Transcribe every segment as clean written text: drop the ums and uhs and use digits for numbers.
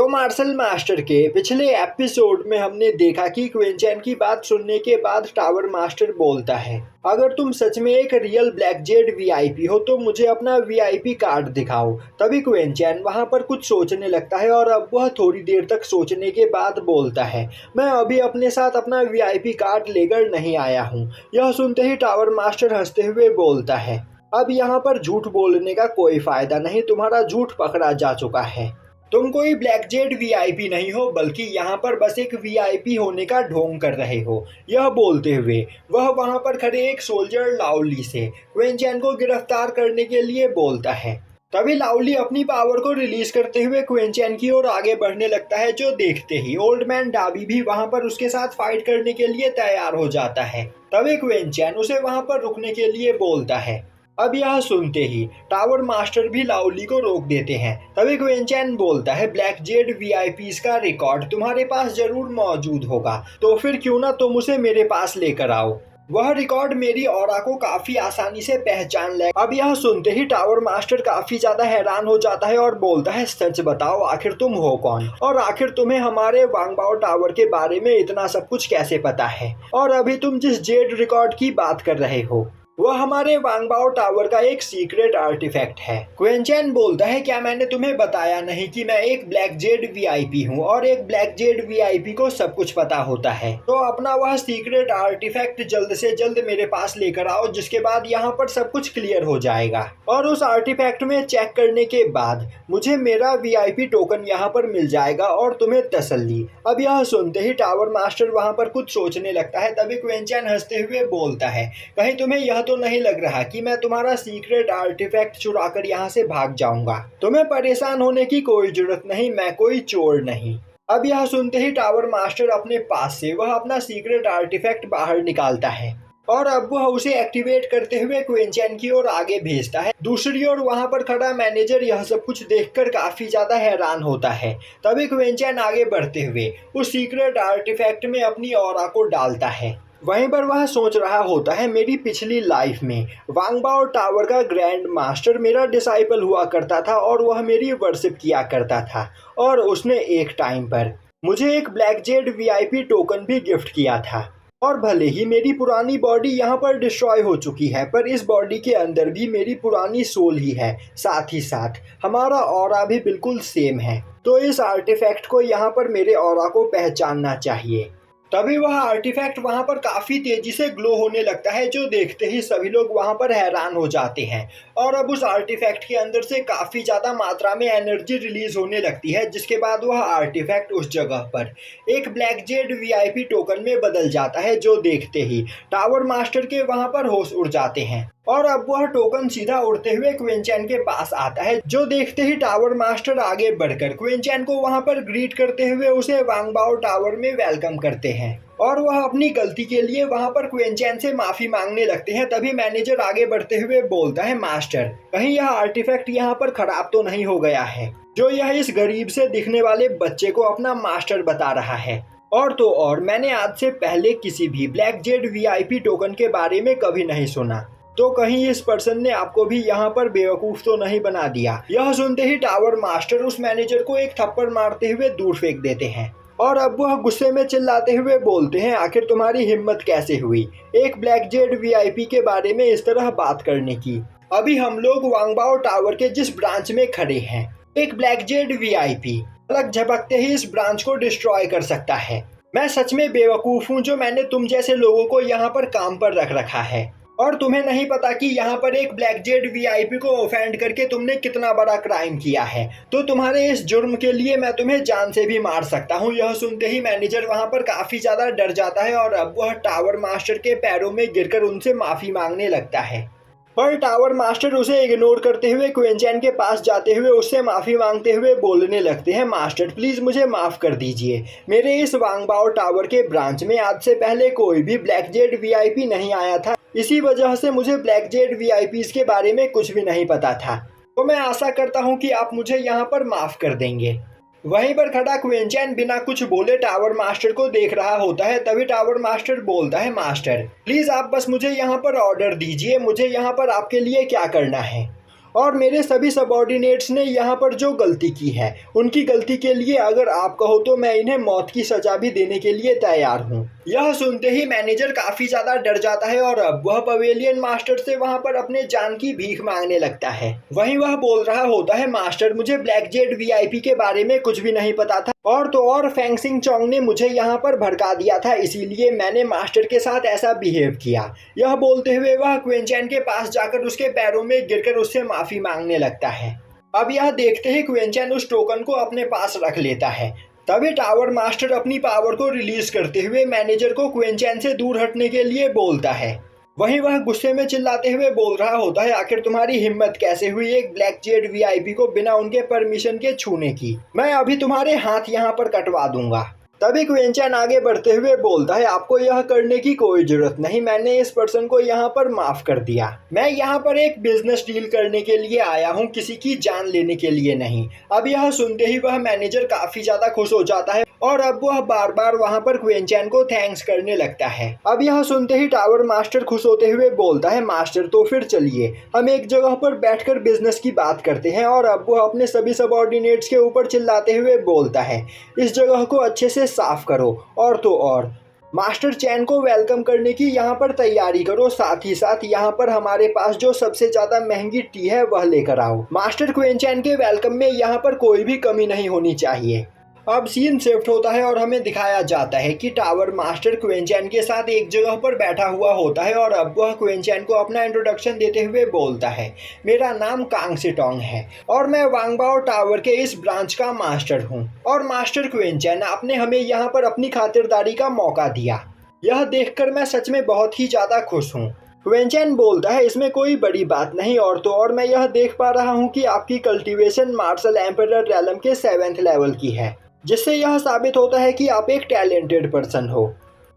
तो martial master के पिछले एपिसोड में हमने देखा कि क्विंचैन की बात सुनने के बाद टावर मास्टर बोलता है, अगर तुम सच में एक रियल ब्लैक जेड वीआईपी हो तो मुझे अपना वीआईपी कार्ड दिखाओ। तभी क्विंचैन वहां पर कुछ सोचने लगता है और अब वह थोड़ी देर तक सोचने के बाद बोलता है, मैं अभी अपने साथ अपना वीआईपी कार्ड लेकर नहीं आया हूँ। यह सुनते ही टावर मास्टर हंसते हुए बोलता है, अब यहाँ पर झूठ बोलने का कोई फायदा नहीं, तुम्हारा झूठ पकड़ा जा चुका है। तुम कोई ब्लैक जेड वीआईपी नहीं हो, बल्कि यहाँ पर बस एक वीआईपी होने का ढोंग कर रहे हो। यह बोलते हुए वह वहाँ पर खड़े एक सोल्जर लाउली से क्विंचैन को गिरफ्तार करने के लिए बोलता है। तभी लाउली अपनी पावर को रिलीज करते हुए क्विंचैन की ओर आगे बढ़ने लगता है, जो देखते ही ओल्ड मैन डाबी भी वहाँ पर उसके साथ फाइट करने के लिए तैयार हो जाता है। तभी क्विंचैन उसे वहाँ पर रुकने के लिए बोलता है। अब यह सुनते ही टावर मास्टर भी लाउली को रोक देते हैं। तभी क्विंचैन बोलता है, ब्लैक जेड वीआईपीज का रिकॉर्ड तुम्हारे पास जरूर मौजूद होगा, तो फिर क्यों ना तुम उसे मेरे पास लेकर आओ। वह रिकॉर्ड मेरी ऑरा को काफी आसानी से पहचान ले। अब यह सुनते ही टावर मास्टर काफी ज्यादा हैरान हो जाता है और बोलता है, सच बताओ आखिर तुम हो कौन, और आखिर तुम्हें हमारे वांगबाओ टावर के बारे में इतना सब कुछ कैसे पता है, और अभी तुम जिस जेड रिकॉर्ड की बात कर रहे हो वह हमारे वांगबाओ टावर का एक सीक्रेट आर्टिफैक्ट है। क्विंचैन बोलता है, क्या मैंने तुम्हें बताया नहीं कि मैं एक ब्लैक जेड वीआईपी हूँ और एक ब्लैक जेड वीआईपी को सब कुछ पता होता है। तो अपना वह सीक्रेट आर्टिफैक्ट जल्द से जल्द मेरे पास लेकर आओ, जिसके बाद यहाँ पर सब कुछ क्लियर हो जाएगा। और उस आर्टिफैक्ट में चेक करने के बाद मुझे मेरा वीआईपी टोकन यहाँ पर मिल जाएगा और तुम्हें तसल्ली। अब यह सुनते ही टावर मास्टर वहाँ पर कुछ सोचने लगता है। तभी क्विंचैन हंसते हुए बोलता है, कहीं तुम्हें यह तो नहीं लग रहा कि मैं तुम्हारा सीक्रेट आर्टिफैक्ट चुराकर यहाँ से भाग जाऊंगा। तुम्हें परेशान होने की कोई जरूरत नहीं, मैं कोई चोर नहीं। अब यह सुनते ही टावर मास्टर अपने पास से वह अपना सीक्रेट आर्टिफैक्ट बाहर निकालता है और अब वह उसे एक्टिवेट करते हुए क्विंचैन की ओर आगे भेजता है। दूसरी ओर वहां पर खड़ा मैनेजर यह सब कुछ देखकर काफी ज्यादा हैरान होता है। तभी क्विंचैन आगे बढ़ते हुए उस सीक्रेट आर्टिफैक्ट में अपनी ऑरा को डालता है। वहीं पर वह सोच रहा होता है, मेरी पिछली लाइफ में वांगबाओ टावर का ग्रैंड मास्टर मेरा डिसाइपल हुआ करता था और वह मेरी वर्शिप किया करता था, और उसने एक टाइम पर मुझे एक ब्लैक जेड वीआईपी टोकन भी गिफ्ट किया था। और भले ही मेरी पुरानी बॉडी यहाँ पर डिस्ट्रॉय हो चुकी है, पर इस बॉडी के अंदर भी मेरी पुरानी सोल ही है। साथ ही साथ हमारा ऑरा भी बिल्कुल सेम है, तो इस आर्टिफैक्ट को यहाँ पर मेरे ऑरा को पहचानना चाहिए। तभी वह आर्टिफैक्ट वहां पर काफी तेजी से ग्लो होने लगता है, जो देखते ही सभी लोग वहां पर हैरान हो जाते हैं। और अब उस आर्टिफैक्ट के अंदर से काफी ज्यादा मात्रा में एनर्जी रिलीज होने लगती है, जिसके बाद वह आर्टिफैक्ट उस जगह पर एक ब्लैक जेड वीआईपी टोकन में बदल जाता है, जो देखते ही टावर मास्टर के वहां पर होश उड़ जाते हैं। और अब वह टोकन सीधा उड़ते हुए क्विंचैन के पास आता है, जो देखते ही टावर मास्टर आगे बढ़कर क्विंचैन को वहां पर ग्रीट करते हुए उसे वांगबाओ टावर में वेलकम करते हैं और वह अपनी गलती के लिए वहां पर क्विंचैन से माफी मांगने लगते हैं। तभी मैनेजर आगे बढ़ते हुए बोलता है, मास्टर कहीं यह आर्टिफैक्ट यहाँ पर खराब तो नहीं हो गया है, जो यह इस गरीब से दिखने वाले बच्चे को अपना मास्टर बता रहा है। और तो और मैंने आज से पहले किसी भी ब्लैक जेड वीआईपी टोकन के बारे में कभी नहीं सुना, तो कहीं इस पर्सन ने आपको भी यहाँ पर बेवकूफ तो नहीं बना दिया। यह सुनते ही टावर मास्टर उस मैनेजर को एक थप्पड़ मारते हुए दूर फेंक देते हैं और अब वह गुस्से में चिल्लाते हुए बोलते हैं, आखिर तुम्हारी हिम्मत कैसे हुई एक ब्लैक जेड वीआईपी के बारे में इस तरह बात करने की। अभी हम लोग वांगबाओ टावर के जिस ब्रांच में खड़े हैं, एक ब्लैक जेड वीआईपी पलक झपकते ही इस ब्रांच को डिस्ट्रॉय कर सकता है। मैं सच में बेवकूफ हूँ जो मैंने तुम जैसे लोगों को यहाँ पर काम पर रख रखा है, और तुम्हें नहीं पता कि यहाँ पर एक ब्लैक जेड वीआईपी को ऑफेंड करके तुमने कितना बड़ा क्राइम किया है। तो तुम्हारे इस जुर्म के लिए मैं तुम्हें जान से भी मार सकता हूँ। यह सुनते ही मैनेजर वहाँ पर काफी ज्यादा डर जाता है और अब वह टावर मास्टर के पैरों में गिरकर उनसे माफी मांगने लगता है, पर टावर मास्टर उसे इग्नोर करते हुए क्विंचैन के पास जाते हुए उससे माफी मांगते हुए बोलने लगते हैं, मास्टर प्लीज मुझे माफ कर दीजिए। मेरे इस वांगबाओ टावर के ब्रांच में आज से पहले कोई भी ब्लैक जेड वीआईपी नहीं आया था, इसी वजह से मुझे ब्लैक जेड वीआईपीज के बारे में कुछ भी नहीं पता था। तो मैं आशा करता हूँ कि आप मुझे यहाँ पर माफ कर देंगे। वहीं पर खड़ा क्विंचैन बिना कुछ बोले टावर मास्टर को देख रहा होता है। तभी टावर मास्टर बोलता है, मास्टर प्लीज आप बस मुझे यहाँ पर ऑर्डर दीजिए, मुझे यहाँ पर आपके लिए क्या करना है। और मेरे सभी सबऑर्डिनेट्स ने यहाँ पर जो गलती की है उनकी गलती के लिए अगर आप कहो तो मैं इन्हें मौत की सजा भी देने के लिए तैयार हूँ। यह सुनते ही मैनेजर काफी ज्यादा डर जाता है और अब वह पवेलियन मास्टर से वहाँ पर अपने जान की भीख मांगने लगता है। वहीं वह बोल रहा होता है, मास्टर मुझे ब्लैक जेड वीआईपी के बारे में कुछ भी नहीं पता था और तो और फेंगसिंग चोंग ने मुझे यहाँ पर भड़का दिया था, इसीलिए मैंने मास्टर के साथ ऐसा बिहेव किया। यह बोलते हुए वह क्विंचैन के पास जाकर उसके पैरों में गिरकर उससे माफी मांगने लगता है। अब यह देखते ही क्विंचैन उस टोकन को अपने पास रख लेता है। तभी टावर मास्टर अपनी पावर को रिलीज करते हुए मैनेजर को क्विंचैन से दूर हटने के लिए बोलता है। वहीं वह गुस्से में चिल्लाते हुए बोल रहा होता है, आखिर तुम्हारी हिम्मत कैसे हुई एक ब्लैक जेड वीआईपी को बिना उनके परमिशन के छूने की? मैं अभी तुम्हारे हाथ यहाँ पर कटवा दूंगा। तभी क्विंचैन आगे बढ़ते हुए बोलता है, आपको यह करने की कोई जरूरत नहीं, मैंने इस पर्सन को यहाँ पर माफ कर दिया। मैं यहाँ पर एक बिजनेस डील करने के लिए आया हूँ, किसी की जान लेने के लिए नहीं। अब यह सुनते ही वह मैनेजर काफी ज्यादा खुश हो जाता है और अब वह बार बार वहाँ पर क्विंचैन को थैंक्स करने लगता है। अब यह सुनते ही टावर मास्टर खुश होते हुए बोलता है, मास्टर तो फिर चलिए हम एक जगह पर बैठकर बिजनेस की बात करते हैं। और अब वह अपने सभी सबऑर्डिनेट्स के ऊपर चिल्लाते हुए बोलता है, इस जगह को अच्छे से साफ करो और तो और मास्टर चैन को वेलकम करने की यहाँ पर तैयारी करो, साथ ही साथ यहाँ पर हमारे पास जो सबसे ज्यादा महंगी टी है वह लेकर आओ। मास्टर क्विंचैन के वेलकम में यहाँ पर कोई भी कमी नहीं होनी चाहिए। अब सीन शिफ्ट होता है और हमें दिखाया जाता है कि टावर मास्टर क्विंचैन के साथ एक जगह पर बैठा हुआ होता है और अब वह क्विंचैन को अपना इंट्रोडक्शन देते हुए बोलता है, मेरा नाम कांग सिटोंग है और मैं वांगबाओ टावर के इस ब्रांच का मास्टर हूँ। और मास्टर क्विंचैन, आपने हमें यहाँ पर अपनी खातिरदारी का मौका दिया, यह देखकर मैं सच में बहुत ही ज़्यादा खुश हूँ। क्विंचैन बोलता है, इसमें कोई बड़ी बात नहीं और तो और मैं यह देख पा रहा हूँ कि आपकी कल्टीवेशन मार्शल एम्परर रैलम के 7th लेवल की है, जिससे यह साबित होता है कि आप एक टैलेंटेड पर्सन हो।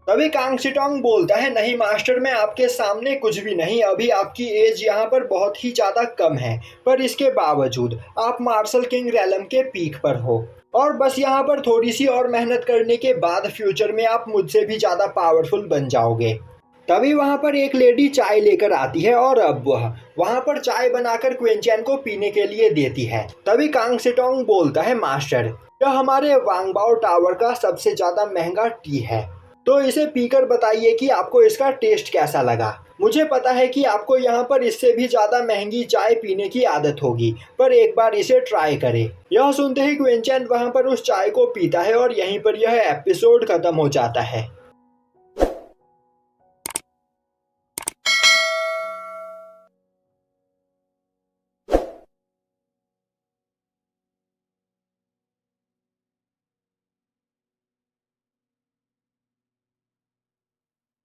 तभी कांग सिटोंग बोलता है, नहीं मास्टर, मैं आपके सामने कुछ भी नहीं, अभी आपकी एज यहाँ पर बहुत ही ज़्यादा कम है, पर इसके बावजूद आप मार्शल किंग रैलम के पीक पर हो और बस यहाँ पर थोड़ी सी और मेहनत करने के बाद फ्यूचर में आप मुझसे भी ज़्यादा पावरफुल बन जाओगे। तभी वहाँ पर एक लेडी चाय लेकर आती है और अब वह वहाँ पर चाय बनाकर क्विंचैन को पीने के लिए देती है। तभी कांग सिटोंग बोलता है, मास्टर यह हमारे वांगबाओ टावर का सबसे ज़्यादा महंगा टी है, तो इसे पीकर बताइए कि आपको इसका टेस्ट कैसा लगा। मुझे पता है कि आपको यहाँ पर इससे भी ज़्यादा महंगी चाय पीने की आदत होगी, पर एक बार इसे ट्राई करें। यह सुनते ही क्विंचैन वहाँ पर उस चाय को पीता है और यहीं पर यह एपिसोड खत्म हो जाता है।